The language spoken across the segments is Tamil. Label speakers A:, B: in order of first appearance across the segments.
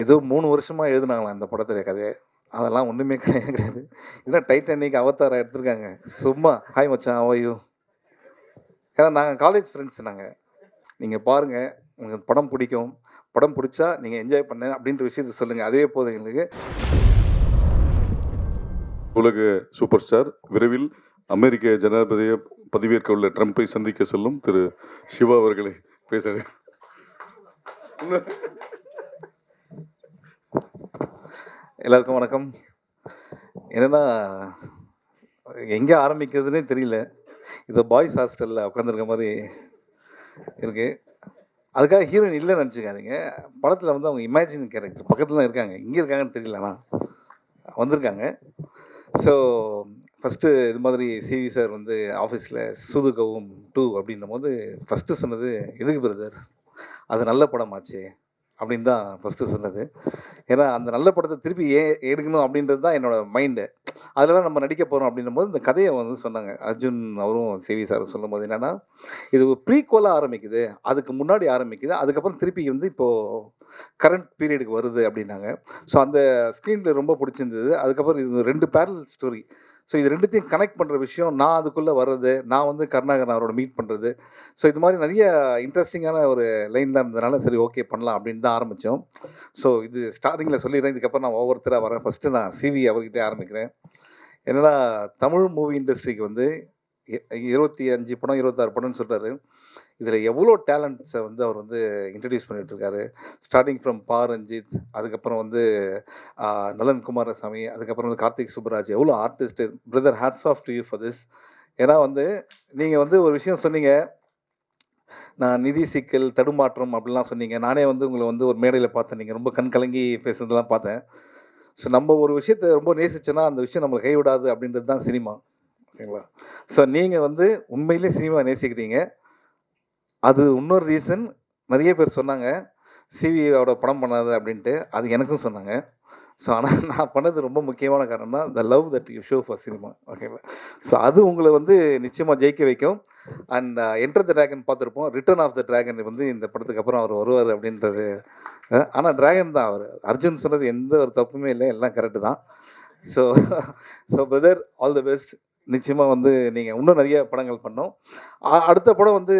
A: ஏதோ 3 வருஷமா எழுதுனாங்களாம் இந்த படத்துல கதைய. அதெல்லாம் ஒண்ணுமே கிடையாது. இதான் டைட்டானிக், அவதாரா எடுத்திருக்காங்க. சும்மா ஹாய் மச்சான் ஹவ் ஆர் யூ? ஏன்னா நாங்க காலேஜ் ஃப்ரெண்ட்ஸ் நாங்க. நீங்க பாருங்க, உங்களுக்கு படம் பிடிக்கும். படம் பிடிச்சா நீங்க என்ஜாய் பண்ணேன் அப்படின்ற விஷயத்த சொல்லுங்க. அதுவே போதும் எங்களுக்கு.
B: உலக சூப்பர் ஸ்டார் விரைவில் அமெரிக்க ஜனாதிபதியை பதவியேற்க உள்ள ட்ரம்பை சந்திக்க செல்லும் திரு சிவா அவர்களை பேச
A: எல்லாருக்கும் வணக்கம். என்னன்னா எங்கே ஆரம்பிக்கிறதுனே தெரியல. இது பாய்ஸ் ஹாஸ்டலில் உட்காந்துருக்க மாதிரி இருக்கு. அதுக்காக ஹீரோயின் இல்லைன்னு நினச்சிக்காதீங்க. படத்தில் வந்து அவங்க இமேஜின் கேரக்டர் பக்கத்தில் தான் இருக்காங்க. இங்கே இருக்காங்கன்னு தெரியலண்ணா வந்திருக்காங்க. ஸோ ஃபஸ்ட்டு இது மாதிரி சிவி சார் வந்து ஆஃபீஸில் சூதுகவும் 2 அப்படின்னும் போது ஃபஸ்ட்டு சொன்னது எதுக்கு பிரதர், அது நல்ல படமாச்சு அப்படின்னு தான் ஃபஸ்ட்டு சொன்னது. ஏன்னா அந்த நல்ல படத்தை திருப்பி எடுக்கணும் அப்படின்றது தான் என்னோடய மைண்டு. அதில் நம்ம நடிக்க போகிறோம் அப்படின்னும் போது இந்த கதையை வந்து சொன்னாங்க. அர்ஜுன் அவரும் சிவி சாரும் சொல்லும் போது என்னென்னா, இது ஒரு ப்ரீக்வலாக ஆரம்பிக்குது, அதுக்கு முன்னாடி ஆரம்பிக்குது, அதுக்கப்புறம் திருப்பி வந்து இப்போது கரண்ட் பீரியடுக்கு வருது அப்படின்னாங்க. ஸோ அந்த ஸ்க்ரீன் பிளே ரொம்ப பிடிச்சிருந்தது. அதுக்கப்புறம் இது 2 பேரலல் ஸ்டோரி. ஸோ இது 2த்தையும் கனெக்ட் பண்ணுற விஷயம், நான் அதுக்குள்ளே வர்றது, நான் வந்து கருணாகரன் அவரோட மீட் பண்ணுறது. ஸோ இது மாதிரி நிறைய இன்ட்ரெஸ்டிங்கான ஒரு லைன்லாம் இருந்ததுனால சரி ஓகே பண்ணலாம் அப்படின்னு தான் ஆரம்பித்தோம். ஸோ இது ஸ்டார்டிங்கில் சொல்லிடுறேன். இதுக்கப்புறம் நான் ஒவ்வொருத்தராக வரேன். ஃபஸ்ட்டு நான் சிவி அவர்கிட்டே ஆரம்பிக்கிறேன். என்னன்னா தமிழ் மூவி இண்டஸ்ட்ரிக்கு வந்து 25 படம் 26 படம்னு சொல்கிறாரு. இதில் எவ்வளோ டேலண்ட்ஸை வந்து அவர் வந்து இன்ட்ரடியூஸ் பண்ணிகிட்ருக்காரு. ஸ்டார்டிங் ஃப்ரம் பா ரஞ்சித், அதுக்கப்புறம் வந்து நலன் குமாரசாமி, அதுக்கப்புறம் வந்து கார்த்திக் சுப்பராஜ், எவ்வளோ artist. Brother hats off to you for this. ஏன்னா வந்து நீங்கள் வந்து ஒரு விஷயம் சொன்னீங்க, நான் நிதி சிக்கல் தடுமாற்றம் அப்படிலாம் சொன்னீங்க. நானே வந்து உங்களை வந்து ஒரு மேடையில் பார்த்தேன். நீங்கள் ரொம்ப கண் கலங்கி பேசுனதெல்லாம் பார்த்தேன். ஸோ நம்ம ஒரு விஷயத்தை ரொம்ப நேசிச்சோன்னா அந்த விஷயம் நம்மளை கைவிடாது அப்படின்றது தான் சினிமா. ஓகேங்களா? ஸோ நீங்கள் வந்து உண்மையிலே சினிமா நேசிக்கிறீங்க. அது இன்னொரு ரீசன். நிறைய பேர் சொன்னாங்க சிவியோட படம் பண்ணாது அப்படின்ட்டு. அது எனக்கும் சொன்னாங்க. ஸோ ஆனால் நான் பண்ணது ரொம்ப முக்கியமான காரணம்னா the love that you show for cinema. ஓகேவா? ஸோ அது உங்களை வந்து நிச்சயமாக ஜெயிக்க வைக்கும். அண்ட் என்டர் த ட்ராகன் பார்த்துருப்போம். ரிட்டர்ன் ஆஃப் த ட்ராகன் வந்து இந்த படத்துக்கு அப்புறம் அவர் வருவார் அப்படின்றது. ஆனால் ட்ராகன் தான் அவர். அர்ஜுன் சொன்னது எந்த ஒரு தப்புமே இல்லை, எல்லாம் கரெக்டு தான். So so brother all the best. நிச்சயமாக வந்து நீங்கள் இன்னும் நிறைய படங்கள் பண்ணோம். அடுத்த படம் வந்து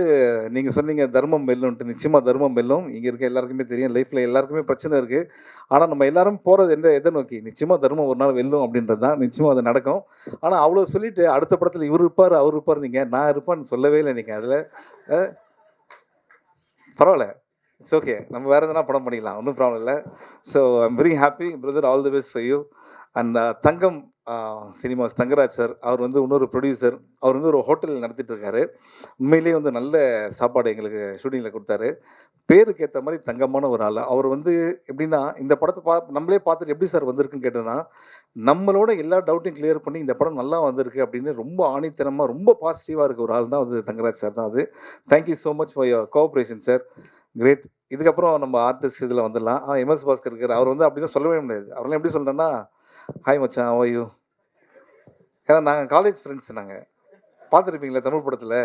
A: நீங்கள் சொன்னீங்க தர்மம் வெல்லும்ன்ட்டு. நிச்சயமாக தர்மம் வெல்லும். இங்கே இருக்க எல்லாருக்குமே தெரியும், லைஃப்பில் எல்லாருக்குமே பிரச்சனை இருக்குது. ஆனால் நம்ம எல்லாரும் போகிறது எதை நோக்கி? நிச்சயமாக தர்மம் ஒரு நாள் வெல்லும் அப்படின்றது தான். நிச்சயமாக அது நடக்கும். ஆனால் அவ்வளோ சொல்லிவிட்டு அடுத்த படத்தில் இவர் இருப்பார் அவர் இருப்பார், நீங்கள் நான் இருப்பான்னு சொல்லவே இல்லை. நீங்கள் அதில் பரவாயில்ல, இட்ஸ் ஓகே. நம்ம வேறு எதனா படம் பண்ணிக்கலாம், ஒன்றும் ப்ராப்ளம் இல்லை. So I'm very happy brother, all the best for you. And Thangam cinemas Thangaraj sir, அவர் வந்து இன்னொரு ப்ரொடியூசர். அவர் வந்து ஒரு ஹோட்டல் நடத்திட்டு இருக்காரு. உண்மையிலேயே வந்து நல்ல சாப்பாடு எங்களுக்கு ஷூட்டிங்கில் கொடுத்தாரு. பேருக்கு ஏற்ற மாதிரி தங்கமான ஒரு ஆள். அவர் வந்து எப்படின்னா இந்த படத்தை நம்மளே பார்த்துட்டு எப்படி சார் வந்திருக்குன்னு கேட்டோன்னா, நம்மளோட எல்லா டவுட்டையும் கிளியர் பண்ணி இந்த படம் நல்லா வந்திருக்கு அப்படின்னு ரொம்ப ஆணித்தனமாக ரொம்ப பாசிட்டிவாக இருக்க ஒரு ஆள் தான் வந்து தங்கராஜ் சார் தான் அது. Thank you so much for your cooperation sir. Great. இதுக்கப்புறம் நம்ம ஆர்டிஸ்ட் இதில் வந்துடலாம். எம்எஸ் பாஸ்கர் இருக்கார். அவர் வந்து அப்படி தான் சொல்லவே முடியாது. அவரெல்லாம் எப்படி சொல்கிறேன்னா, ஹாய் மச்சான் ஹவ் ஆர் யூ? ஏன்னா நாங்கள் காலேஜ் ஃப்ரெண்ட்ஸ். நாங்கள் பார்த்துருப்பீங்களா தமிழ் படத்தில்.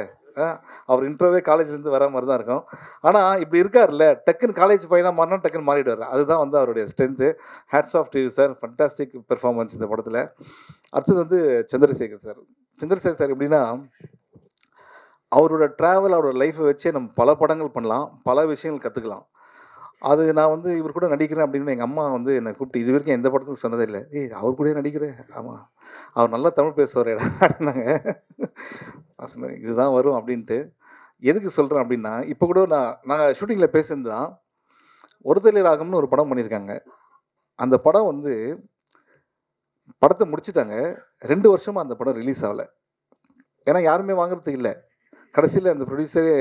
A: அவர் இன்ட்ரோவே காலேஜ்லேருந்து வர மாதிரி தான் இருக்கும். ஆனால் இப்படி இருக்கார்ல, டக்குன்னு காலேஜ் பையனாக மாறினா டக்குன்னு மாறிடுவார். அதுதான் வந்து அவருடைய strength. Hats off to you sir. Fantastic performance இந்த படத்தில். அடுத்தது வந்து சந்திரசேகர் சார். சந்திரசேகர் சார் எப்படின்னா, அவரோட ட்ராவல், அவரோட லைஃப்பை வச்சே நம்ம பல படங்கள் பண்ணலாம், பல விஷயங்கள் கற்றுக்கலாம். அது நான் வந்து இவர் கூட நடிக்கிறேன் அப்படின்னு எங்கள் அம்மா வந்து என்னை கூப்பிட்டு இது வரைக்கும் எந்த படத்துக்கும் சொன்னதே இல்லை. அவர் கூட நடிக்கிறேன். ஆமாம், அவர் நல்லா தமிழ் பேசுவார் அப்படின்னாங்க. நான் சொன்னேன் இதுதான் வரும் அப்படின்ட்டு. எதுக்கு சொல்கிறேன் அப்படின்னா, இப்போ கூட நாங்கள் ஷூட்டிங்கில் பேசுனது தான். ஒருதலை ராகம்னு ஒரு படம் பண்ணியிருக்காங்க. அந்த படம் வந்து படத்தை முடிச்சுட்டாங்க. 2 வருஷமாக அந்த படம் ரிலீஸ் ஆகலை. ஏன்னா யாருமே வாங்குறதுக்கு இல்லை. கடைசியில் அந்த ப்ரொடியூசரே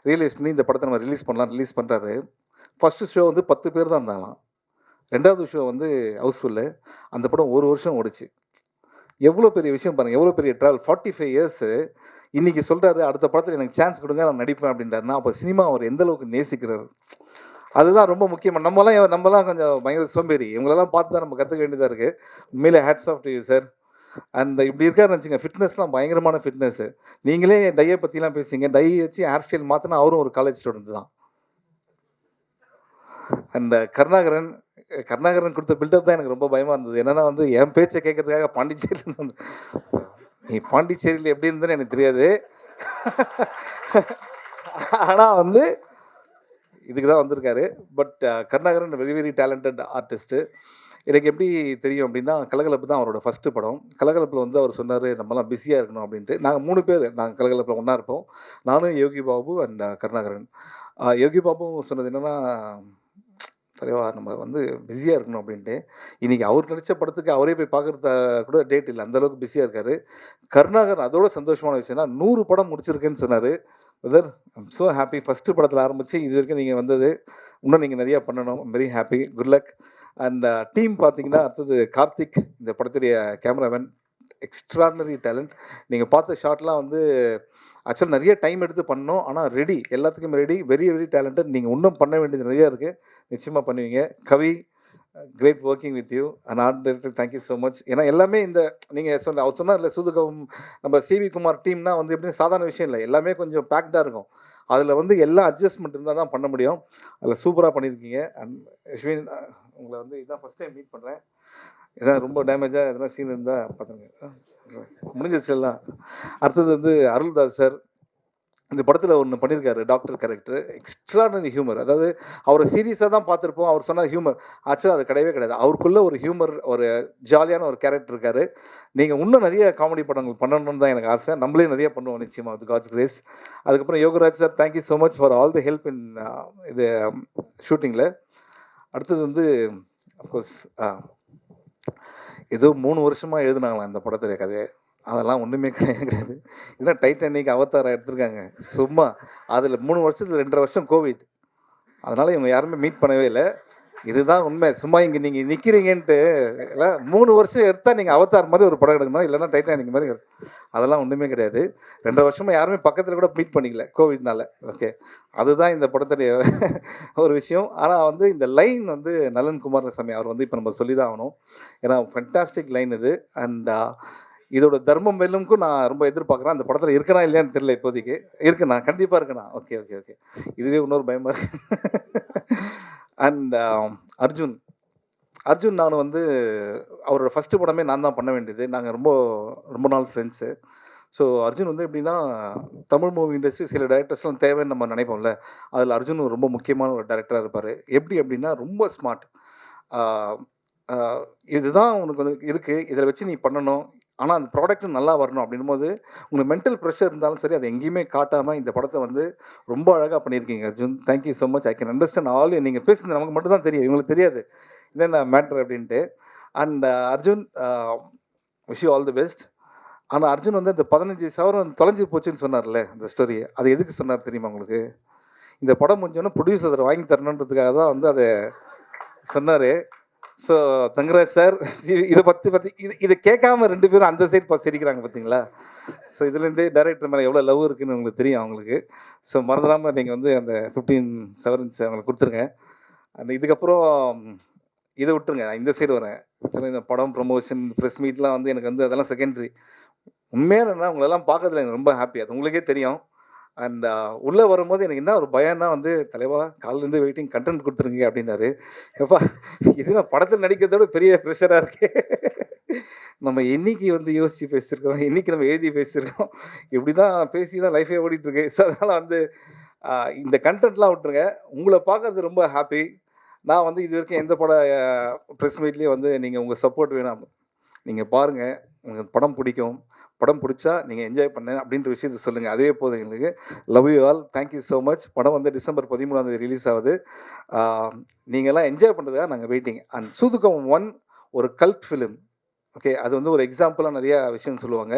A: ரியலைஸ் பண்ணி இந்த படத்தை நம்ம ரிலீஸ் பண்ணுறாரு. ஃபஸ்ட்டு ஷோ வந்து 10 பேர் தான் இருந்தாங்களாம். 2வது ஷோ வந்து ஹவுஸ்ஃபுல்லு. அந்த படம் 1 வருஷம் ஓடிச்சு. எவ்வளோ பெரிய விஷயம் பாருங்கள், எவ்வளோ பெரிய ட்ராவல். 45 இயர்ஸு. இன்றைக்கி சொல்கிறாரு அடுத்த படத்தில் எனக்கு சான்ஸ் கொடுங்க, நான் நடிப்பேன் அப்படின்றாருன்னா, அப்போ சினிமா அவர் எந்த அளவுக்கு நேசிக்கிறார். அதுதான் ரொம்ப முக்கியமாக. நம்மலாம் கொஞ்சம் பயங்கர சோம்பேறி. இவங்களெல்லாம் பார்த்து தான் நம்ம கற்றுக்க வேண்டியதாக இருக்குது. உண்மையிலே hats off to you sir. And இப்படி இருக்காருன்னு வச்சுங்க, ஃபிட்னஸ்லாம் பயங்கரமான ஃபிட்னஸ்ஸு. நீங்களே டையை பற்றிலாம் பேசுங்க. டை வச்சு ஹேர் ஸ்டைல் மாற்றினா அவரும் ஒரு காலேஜ் ஸ்டூடெண்ட் தான். அந்த கருணாகரன் கருணாகரன் கொடுத்த பில்டப் தான் எனக்கு ரொம்ப பயமாக இருந்தது. என்னன்னா வந்து என் பேச்சை கேட்கறதுக்காக பாண்டிச்சேரியில் வந்து நீ பாண்டிச்சேரியில் எப்படி இருந்ததுன்னு எனக்கு தெரியாது. ஆனால் வந்து இதுக்கு தான் வந்திருக்காரு. But Karunakaran very very talented artist. எனக்கு எப்படி தெரியும் அப்படின்னா, கலகலப்பு தான் அவரோட ஃபஸ்ட்டு படம். கலகலப்பில் வந்து அவர் சொன்னார், நம்மலாம் பிஸியாக இருக்கணும் அப்படின்ட்டு. நாங்கள் 3 பேர் நாங்கள் கலகலப்பில் ஒன்றா இருப்போம். நானும் யோகி பாபு அண்ட் கருணாகரன். யோகி பாபு சொன்னது என்னென்னா, தலைவா நம்ம வந்து பிஸியாக இருக்கணும் அப்படின்ட்டு. இன்றைக்கி அவர் நடித்த படத்துக்கு அவரே போய் பார்க்குறது கூட டேட் இல்லை. அந்தளவுக்கு பிஸியாக இருக்கார். கருணாகரன் அதோட சந்தோஷமான விஷயம்னா 100 படம் முடிச்சிருக்கேன்னு சொன்னார். Brother I'm so happy. First படத்தில் ஆரம்பித்து இது வரைக்கும் நீங்கள் வந்தது இன்னும் நீங்கள் நிறையா பண்ணணும். Very happy. Good luck. And team பார்த்தீங்கன்னா அடுத்தது கார்த்திக், இந்த படத்துடைய கேமராமேன், எக்ஸ்ட்ராடினரி டேலண்ட். நீங்கள் பார்த்த ஷாட்லாம் வந்து ஆக்சுவலாக நிறைய டைம் எடுத்து பண்ணோம். ஆனால் ரெடி, எல்லாத்துக்குமே ரெடி. Very very talented. நீங்கள் இன்னும் பண்ண வேண்டியது நிறையா இருக்குது. நிச்சயமாக பண்ணுவீங்க. Kavi, great working with you and art director. Thank you so much. ஏன்னா எல்லாமே இந்த நீங்கள் அவர் சொன்னார் இல்லை, சூதுகம் நம்ம சிவி குமார் டீம்னா வந்து எப்படின்னு சாதாரண விஷயம் இல்லை. எல்லாமே கொஞ்சம் பேக்டாக இருக்கும். அதில் வந்து எல்லா அட்ஜஸ்ட்மெண்ட் இருந்தால் தான் பண்ண முடியும். அதில் சூப்பராக பண்ணியிருக்கீங்க. அண்ட் அஸ்வின், உங்களை வந்து இதான் ஃபஸ்ட் டைம் மீட் பண்ணுறேன். எதாவது ரொம்ப டேமேஜாக எதனா சீன் இருந்தால் பார்த்துங்க. முடிஞ்சிருச்சுலாம். அடுத்தது வந்து அருள்தாஸ் சார். இந்த படத்தில் ஒன்று பண்ணியிருக்காரு, டாக்டர் கேரக்டர். Extraordinary humour. அதாவது அவரை சீரியஸாக தான் பார்த்துருப்போம். அவர் சொன்ன ஹியூமர் ஆக்சுவலாக அது கிடையவே கிடையாது. அவருக்குள்ளே ஒரு ஹியூமர், ஒரு ஜாலியான ஒரு கேரக்டர் இருக்கார். நீங்கள் இன்னும் நிறைய காமெடி படங்கள் பண்ணணும்னு தான் எனக்கு ஆசை. நம்மளே நிறைய பண்ணுவோம் நிச்சயமாக, வித் காட்ஸ் கிரேஸ். அதுக்கப்புறம் Yogaraj sir, thank you so much for all the help in இது ஷூட்டிங்கில். அடுத்தது வந்து அஃப்கோர்ஸ் ஏதோ 3 வருஷமாக எழுதுனாங்களாம் இந்த படத்துடைய கதையை. அதெல்லாம் ஒன்றுமே கிடையாது. இல்லைன்னா டைட்டானிக், அவதாரம் எடுத்திருக்காங்க சும்மா. அதில் 3 வருஷத்தில் 2.5 வருஷம் கோவிட். அதனால் இவங்க யாருமே மீட் பண்ணவே இல்லை. இதுதான் உண்மை. சும்மா இங்கே நீங்கள் நிற்கிறீங்கன்ட்டு 3 வருஷம் எடுத்தால் நீங்கள் அவதார் மாதிரி ஒரு படம் எடுக்கணும், இல்லைன்னா டைட்டானிக் மாதிரி. அதெல்லாம் ஒன்றுமே கிடையாது. 2.5 வருஷமாக யாருமே பக்கத்தில் கூட மீட் பண்ணிக்கல கோவிட்னால. ஓகே, அதுதான் இந்த படத்துடைய ஒரு விஷயம். ஆனால் வந்து இந்த லைன் வந்து நலன் குமாரசாமி அவர் வந்து இப்போ நம்ம சொல்லி தான் ஆகணும். ஏன்னா ஃபென்டாஸ்டிக் லைன் இது. அண்ட் இதோட தர்மம் வெல்லும்க்கும் நான் ரொம்ப எதிர்பார்க்குறேன். அந்த படத்தில் இருக்கனா இல்லையான்னு தெரியல இப்போதைக்கு. இருக்குண்ணா, கண்டிப்பாக இருக்குண்ணா. Okay okay okay. இதுவே இன்னொரு பயமாக இருக்கு. அண்ட் அர்ஜுன் நான் வந்து அவரோட ஃபஸ்ட்டு படமே நான் தான் பண்ண வேண்டியது. நாங்கள் ரொம்ப ரொம்ப நாள் ஃப்ரெண்ட்ஸு. ஸோ அர்ஜுன் வந்து எப்படின்னா, தமிழ் மூவி இண்டஸ்ட்ரி சில டேரக்டர்ஸ்லாம் தேவைன்னு நம்ம நினைப்போம்ல, அதில் அர்ஜுன் ரொம்ப முக்கியமான ஒரு டேரக்டராக இருப்பார். எப்படி அப்படின்னா, ரொம்ப ஸ்மார்ட். இதுதான் உனக்கு வந்து இருக்குது, இதில் வச்சு நீ பண்ணணும், ஆனால் அந்த ப்ராடக்ட்டும் நல்லா வரணும் அப்படின்போது உங்களுக்கு மென்டல் ப்ரெஷர் இருந்தாலும் சரி, அதை எங்கேயுமே காட்டாமல் இந்த படத்தை வந்து ரொம்ப அழகாக பண்ணியிருக்கீங்க Arjun. Thank you so much. I can understand all. நீங்கள் பேசுனது நமக்கு மட்டும் தான் தெரியும், இவங்களுக்கு தெரியாது என்னென்ன மேட்ரு அப்படின்ட்டு. And Arjun, wish you all the best. ஆனால் அர்ஜுன் வந்து அந்த 15 சவரம் தொலைஞ்சி போச்சுன்னு சொன்னார்ல, அந்த ஸ்டோரி, அது எதுக்கு சொன்னார் தெரியுமா உங்களுக்கு? இந்த படம் முடிஞ்சோன்னா ப்ரொடியூசர் அதை வாங்கி தரணுன்றதுக்காக தான் வந்து அதை சொன்னார். ஸோ தங்கராஜ் சார், இதை பற்றி இதை கேட்காம 2 பேரும் அந்த சைட் சிரிக்கிறாங்க பார்த்தீங்களா? ஸோ இதுலேருந்தே டைரக்டர் மேலே எவ்வளோ லவ் இருக்குன்னு உங்களுக்கு தெரியும் அவங்களுக்கு. ஸோ மறந்துடாமல் நீங்கள் வந்து அந்த 15 செவரன்ஸ் அவங்களுக்கு கொடுத்துருங்க. அந்த இதுக்கப்புறம் இதை விட்டுருங்க, நான் இந்த சைடு வரேன். ஆக்சுவலாக இந்த படம் ப்ரொமோஷன், ப்ரெஸ் மீட்லாம் வந்து எனக்கு வந்து அதெல்லாம் செகண்டரி. உண்மையாக என்னன்னா உங்களெல்லாம் பார்க்கறதுல எனக்கு ரொம்ப ஹாப்பி. அது உங்களுக்கே தெரியும். அண்ட் உள்ளே வரும்போது எனக்கு என்ன ஒரு பயம்னா வந்து, தலைவா காலிலேருந்து வெயிட்டிங், கண்டென்ட் கொடுத்துருங்க அப்படின்னாரு. எப்பா, இது நான் படத்தில் நடிக்கிறதோட பெரிய ப்ரெஷராக இருக்கு. நம்ம என்னைக்கு வந்து யோசித்து பேசியிருக்கோம், என்னைக்கு நம்ம எழுதி பேசியிருக்கோம், இப்படி தான் பேசி தான் லைஃபே ஓடிட்டுருக்கு. ஸோ அதனால் வந்து இந்த கண்டென்ட்லாம் விட்டுருங்க. உங்களை பார்க்கறது ரொம்ப ஹாப்பி. நான் வந்து இது வரைக்கும் எந்த பட ப்ரெஸ் மீட்லேயும் வந்து நீங்கள் உங்கள் சப்போர்ட் வேணும். நீங்கள் பாருங்கள், உங்களுக்கு படம் பிடிக்கும். படம் பிடிச்சா நீங்கள் என்ஜாய் பண்ணேன் அப்படின்ற விஷயத்தை சொல்லுங்கள். அதுவே போதும் எங்களுக்கு. Love you all. Thank you so much. படம் வந்து டிசம்பர் 13ஆம் ரிலீஸ் ஆகுது. நீங்கள்லாம் என்ஜாய் பண்ணுறதுக்காக நாங்கள் வெயிட்டிங். அண்ட் சூதுகம் 1 ஒரு கல்ட் ஃபிலிம். ஓகே, அது வந்து ஒரு எக்ஸாம்பிளாக நிறையா விஷயம் சொல்லுவாங்க.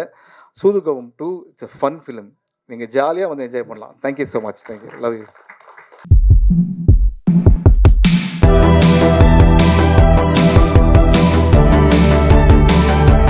A: சூதுகம் 2 இட்ஸ் அ ஃபன் ஃபிலிம். நீங்கள் ஜாலியாக வந்து என்ஜாய் பண்ணலாம். Thank you so much. Thank you. Love you.